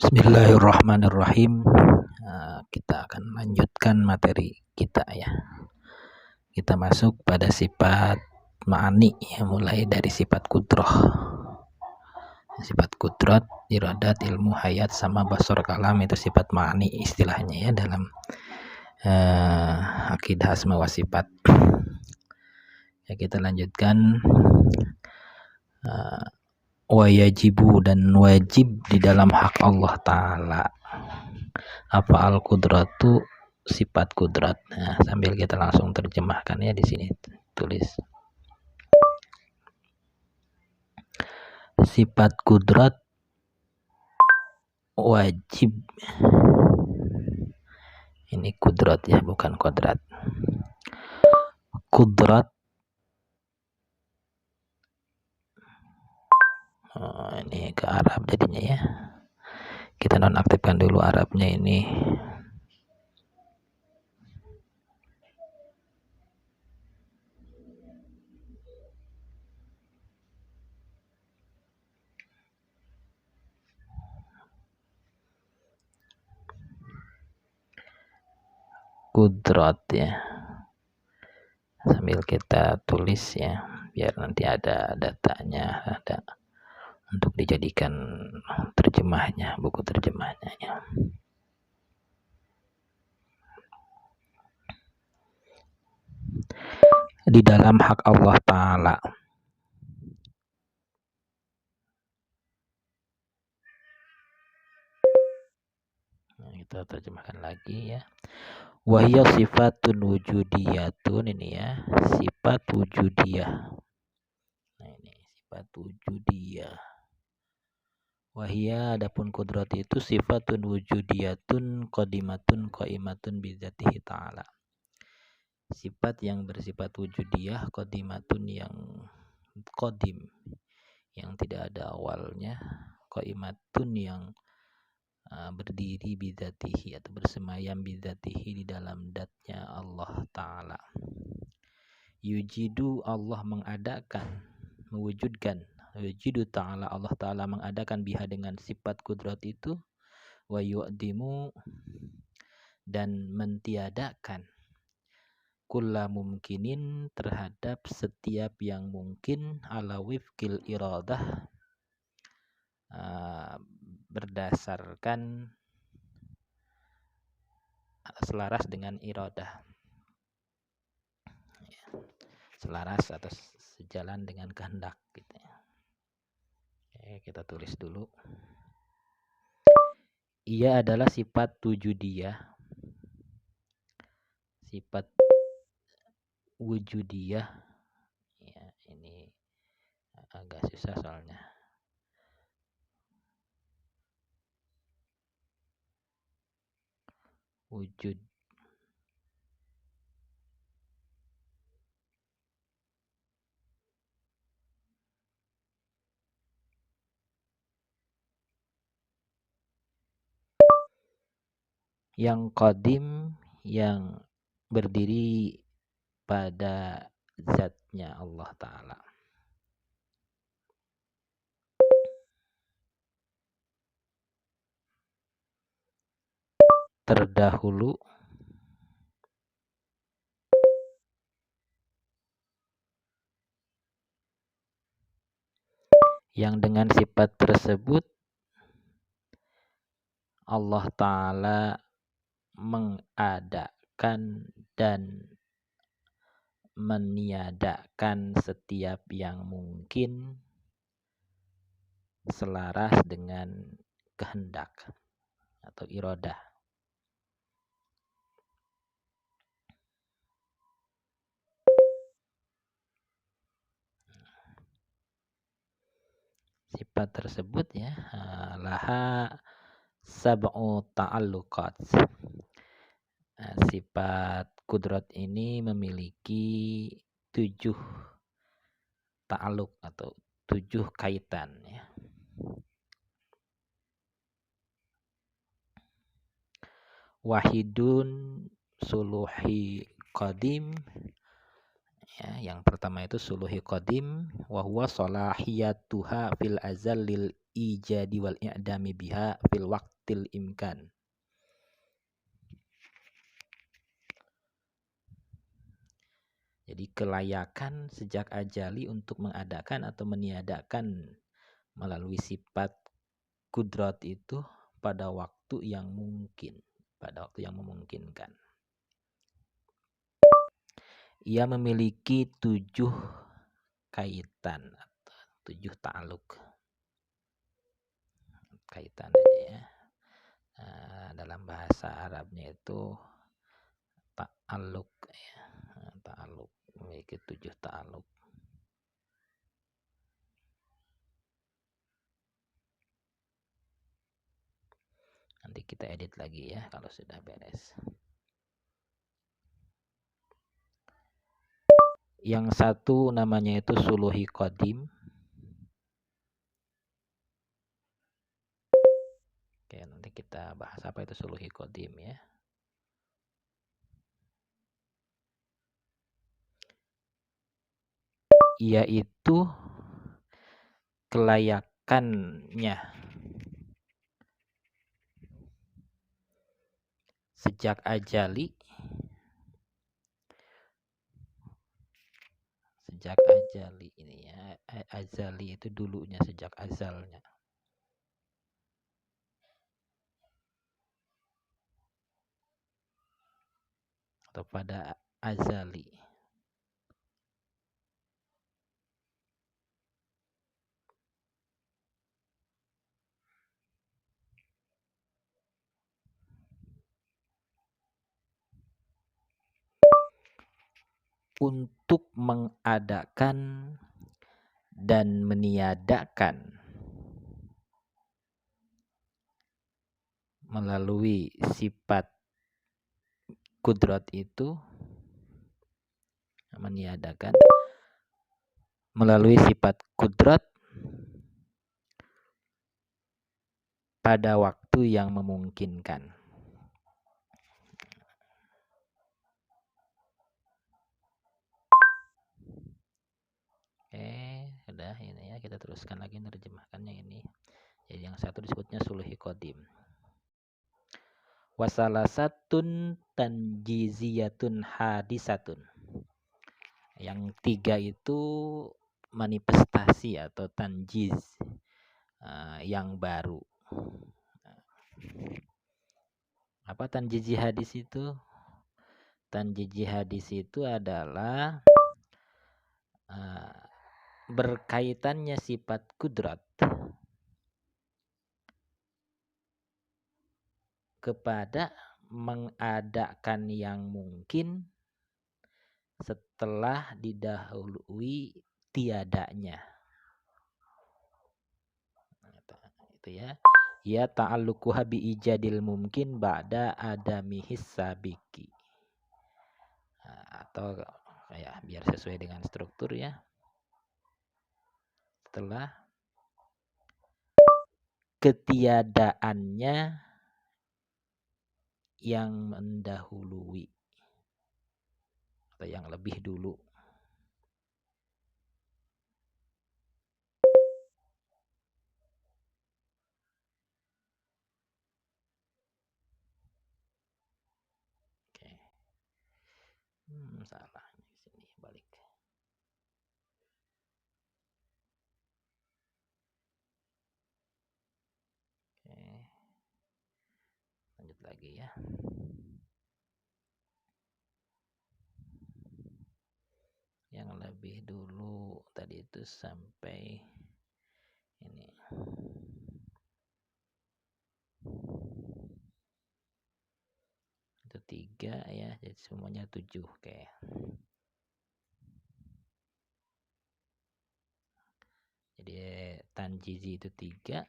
Bismillahirrahmanirrahim. Kita akan lanjutkan materi kita ya. Kita masuk pada sifat ma'ani ya, mulai dari sifat kudrah. Sifat kudrat, iradat, ilmu, hayat sama basar kalam itu sifat ma'ani istilahnya ya dalam akidah asma wa sifat. Ya, kita lanjutkan wajibu dan wajib di dalam hak Allah Ta'ala. Apa al-qudratu sifat kudrat. Nah, sambil kita langsung terjemahkan ya di sini tulis. Sifat kudrat wajib. Ini kudrat ya, bukan kodrat. Kudrat. Ini ke Arab jadinya ya. Kita nonaktifkan dulu Arabnya ini. Kudrat ya. Sambil kita tulis ya, biar nanti ada datanya, ada untuk dijadikan terjemahnya, buku terjemahnya ya. Di dalam hak Allah Ta'ala. Nah, kita terjemahkan lagi ya. Wahya sifatun wujudiyatun, ini ya, sifat wujudiyah. Nah, ini sifat wujudiyah. Wahya adapun kudrat itu sifatun wujudiyatun qadimatun qaimatun bidzatihi ta'ala. Sifat yang bersifat wujudiyah, qadimatun yang qadim, yang tidak ada awalnya, qaimatun yang berdiri bidzatihi atau bersemayam bidzatihi di dalam datnya Allah Ta'ala. Yujidu, Allah mengadakan, mewujudkan. Yujidu ta'ala, Allah Ta'ala mengadakan biha dengan sifat kudrat itu. Wa yu'dimu, dan mentiadakan. Kulla mumkinin, terhadap setiap yang mungkin. Ala wifqil iradah, berdasarkan selaras dengan iradah. Selaras atau sejalan dengan kehendak gitu ya. Oke, kita tulis dulu. Ia adalah sifat wujudiyah. Sifat wujudiyah. Ya, ini agak susah soalnya. Wujud. Yang qadim, yang berdiri pada zatnya Allah Ta'ala. Terdahulu, yang dengan sifat tersebut Allah Ta'ala mengadakan dan meniadakan setiap yang mungkin selaras dengan kehendak atau iradah. Sifat tersebut ya, laha sab'u ta'alluqat. Sifat kudrat ini memiliki 7 ta'alluq atau 7 kaitan ya. Wahidun suluhi qadim, Ya, yang pertama itu suluhi qadim wa huwa salahiyatuha fil azal lil ijadi wal i'dami biha fil waqtil imkan. Jadi kelayakan sejak ajali untuk mengadakan atau meniadakan melalui sifat kudrat itu pada waktu yang mungkin, pada waktu yang memungkinkan. Ia memiliki 7 kaitan atau 7 ta'aluk. Kaitan aja ya. Dalam bahasa Arabnya itu ta'aluk ya. Ta'aluk memiliki 7 ta'aluk. Nanti kita edit lagi ya kalau sudah beres. Yang satu namanya itu suluhi qadim. Oke, nanti kita bahas apa itu suluhi qadim ya. Yaitu kelayakannya sejak ajali ini ya, azali itu dulunya, sejak azalnya, atau pada azali. Untuk mengadakan dan meniadakan melalui sifat kudrat itu, meniadakan melalui sifat kudrat pada waktu yang memungkinkan. Udah ini ya, kita teruskan lagi nerjemahkannya ini. Jadi yang satu disebutnya suluhi qadim. Wasalasatun tanjiziyatun hadisatun. Yang 3 itu manifestasi atau tanjiz yang baru. Apa tanjizi hadis itu? Tanjizi hadis itu adalah berkaitannya sifat kudrat kepada mengadakan yang mungkin setelah didahului tiadanya. Itu ya. Ya ta'alluquha bi ijadil mumkin ba'da adamihis sabiki. Atau ya biar sesuai dengan struktur ya. Setelah ketiadaannya yang mendahului atau yang lebih dulu. Oke. Salah di sini, balik. Oke. Lanjut lagi ya. Yang lebih dulu tadi itu sampai ini. Itu 3 ya, jadi semuanya 7. Oke. Jadi tanjizi itu 3.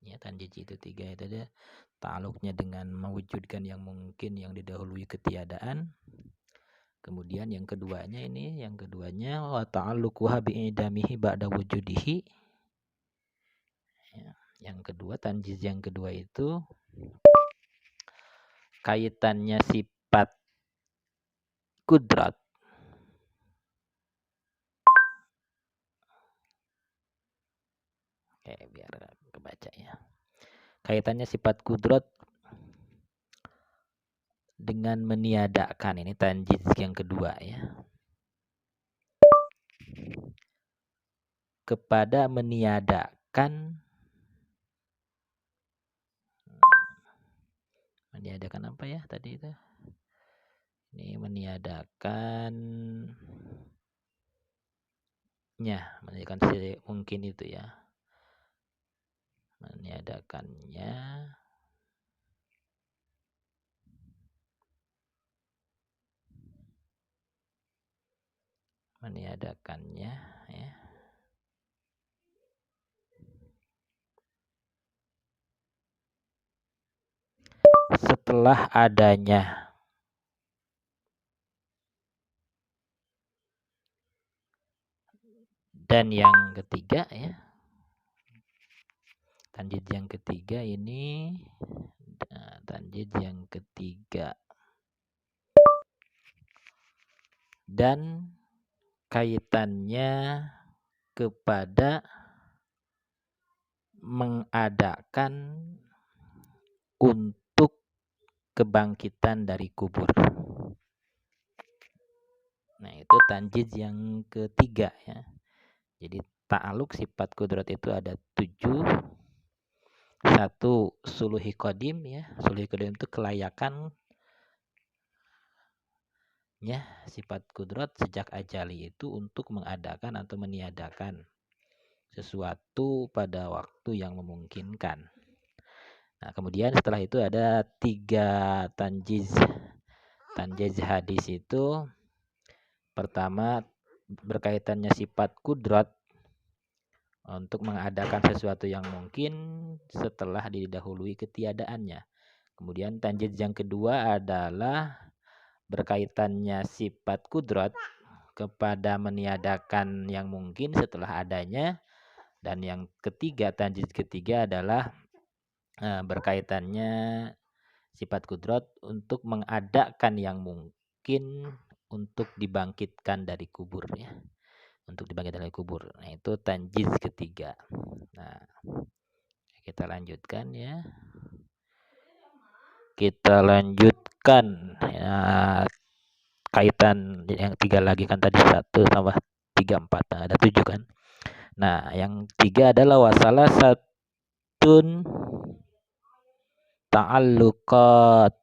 Ya, tanjizi itu 3 itu ada ta'aluknya dengan mewujudkan yang mungkin yang didahului ketiadaan. Kemudian yang keduanya wa ta'alluquha bi'idamihi ba'da wujudihi. Ya, yang kedua, tanjiz yang kedua itu kaitannya sifat kudrat Oke, biar kebaca ya. Kaitannya sifat kudrat dengan meniadakan, ini tanjiz yang kedua ya. Kepada meniadakan apa ya tadi itu? Ini meniadakan mungkin itu ya. Meniadakannya ya. Setelah adanya. Dan yang ketiga ya. Tanjid yang ketiga ini, tanjid yang ketiga. Dan kaitannya kepada mengadakan untuk kebangkitan dari kubur. Nah, itu tanjid yang ketiga ya. Jadi ta'aluk sifat kudrat itu ada 7. 1 suluhi qadim ya. Suluhi qadim itu kelayakan ya, sifat kudrat sejak ajali itu untuk mengadakan atau meniadakan sesuatu pada waktu yang memungkinkan. Nah, kemudian setelah itu ada 3 tanjiz. Tanjiz hadis itu pertama berkaitannya sifat kudrat untuk mengadakan sesuatu yang mungkin setelah didahului ketiadaannya. Kemudian tanjiz yang kedua adalah berkaitannya sifat kudrat kepada meniadakan yang mungkin setelah adanya. Dan yang ketiga, tanjiz ketiga adalah berkaitannya sifat kudrat untuk mengadakan yang mungkin untuk dibangkitkan dari kubur ya. Untuk dibangkitkan dari kubur. Nah, itu tanjiz ketiga. Nah, kita lanjutkan ya. Kita lanjutkan ya, kaitan yang 3 lagi kan tadi 1 tambah 3 4. Nah, ada 7 kan. Nah, yang 3 adalah wasalah satun ta'alluqat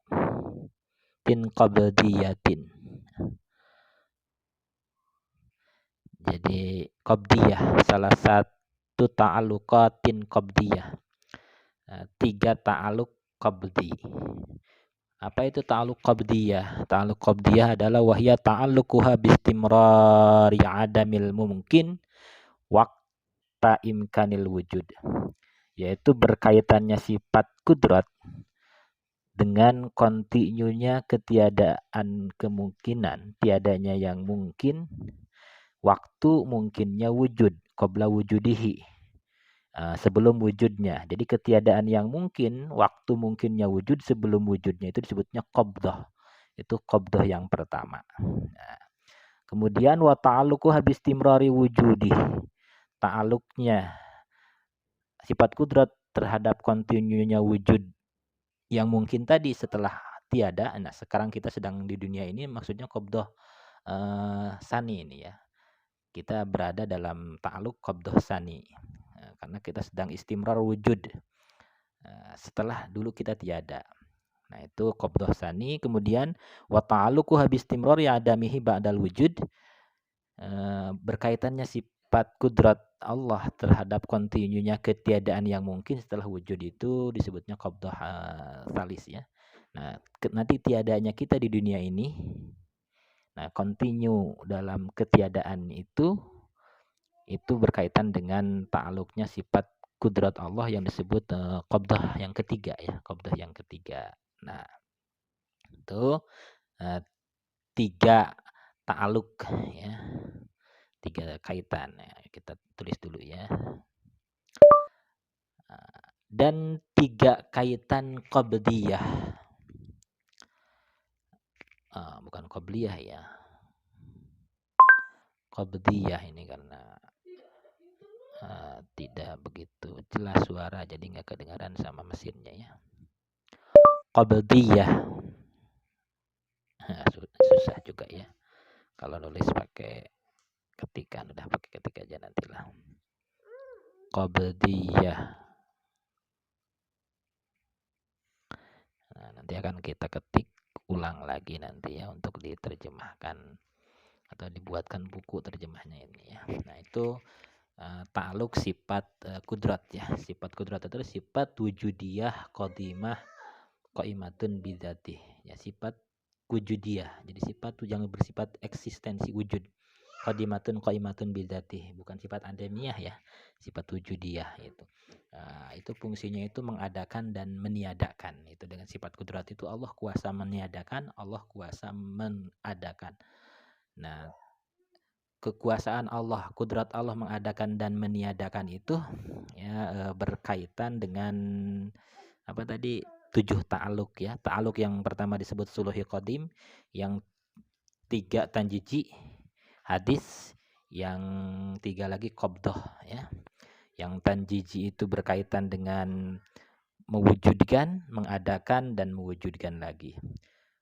tin qabdiyatin. Jadi qabdiyah salah satu ta'alluqatin qabdiyah. 3 ta'alluq qabdi. Apa itu ta'alluq qabdiyah? Ta'alluq qabdiyah adalah wahya ta'alluquha bistimrari adamil mumkin waqta imkanil wujud. Yaitu berkaitannya sifat kudrat dengan kontinunya ketiadaan kemungkinan, tiadanya yang mungkin, waktu mungkinnya wujud, qabla wujudihi, sebelum wujudnya. Jadi ketiadaan yang mungkin, waktu mungkinnya wujud sebelum wujudnya itu disebutnya qabdah. Itu qabdah yang pertama. Nah, kemudian wa ta'alluqu habis timrari wujudi. Ta'alluqnya sifat kudrat terhadap kontinunya wujud yang mungkin tadi setelah tiada. Nah, sekarang kita sedang di dunia ini maksudnya qabdah sani ini ya. Kita berada dalam ta'alluq qabdah sani. Karena kita sedang istimrar wujud. Setelah dulu kita tiada. Nah, itu qabdah sani. Kemudian wa ta'alluqu habis istimrar ya adamihi ba'dal wujud. Berkaitannya sifat kudrat Allah terhadap kontinunya ketiadaan yang mungkin setelah wujud itu disebutnya qabdah salis ya. Nah, nanti tiadanya kita di dunia ini, nah kontinu dalam ketiadaan itu berkaitan dengan ta'aluknya sifat kudrat Allah yang disebut qabdah yang ketiga ya, qabdah yang ketiga. Nah, itu 3 ta'aluk ya. 3 kaitan ya. Kita tulis dulu ya. Dan 3 kaitan qabdiyah. Bukan qabliyah ya. Qabdiyah ini karena tidak begitu jelas suara, jadi nggak kedengaran sama mesinnya ya. Qabdiyah. Susah juga ya kalau nulis pakai ketikan, udah pakai ketik aja nantilah. Qabdiyah. Nah, nanti akan kita ketik ulang lagi nanti ya untuk diterjemahkan atau dibuatkan buku terjemahnya ini ya. Nah, itu ta'aluk sifat kudrat ya. Sifat kudrat itu sifat wujudiyah qadimah qaimatun bidzatih. Ya, sifat wujudiyah. Jadi sifat yang bersifat eksistensi wujud. Qadimatun qaimatun bidzatih, bukan sifat adamiyah ya. Sifat wujudiyah itu. Itu fungsinya itu mengadakan dan meniadakan. Itu dengan sifat kudrat itu Allah kuasa meniadakan, Allah kuasa mengadakan. Nah, kekuasaan Allah, kudrat Allah mengadakan dan meniadakan itu ya berkaitan dengan apa tadi 7 ta'aluk ya. Ta'aluk yang pertama disebut suluhi qadim, yang 3 tanjiji hadis, yang 3 lagi qabdah ya. Yang tanjiji itu berkaitan dengan mewujudkan, mengadakan dan mewujudkan lagi.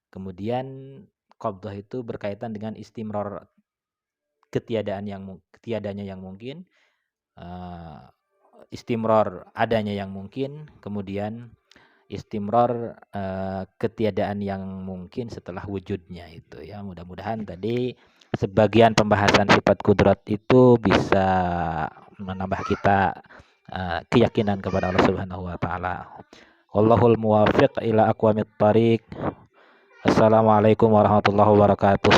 Kemudian qabdah itu berkaitan dengan istimrar, ketiadanya yang mungkin, istimrar adanya yang mungkin, kemudian istimrar ketiadaan yang mungkin setelah wujudnya itu ya. Mudah-mudahan tadi sebagian pembahasan sifat kudrat itu bisa menambah kita keyakinan kepada Allah Subhanahu wa taala. Wallahul muwaffiq ila aqwamit thariq. Assalamualaikum warahmatullahi wabarakatuh.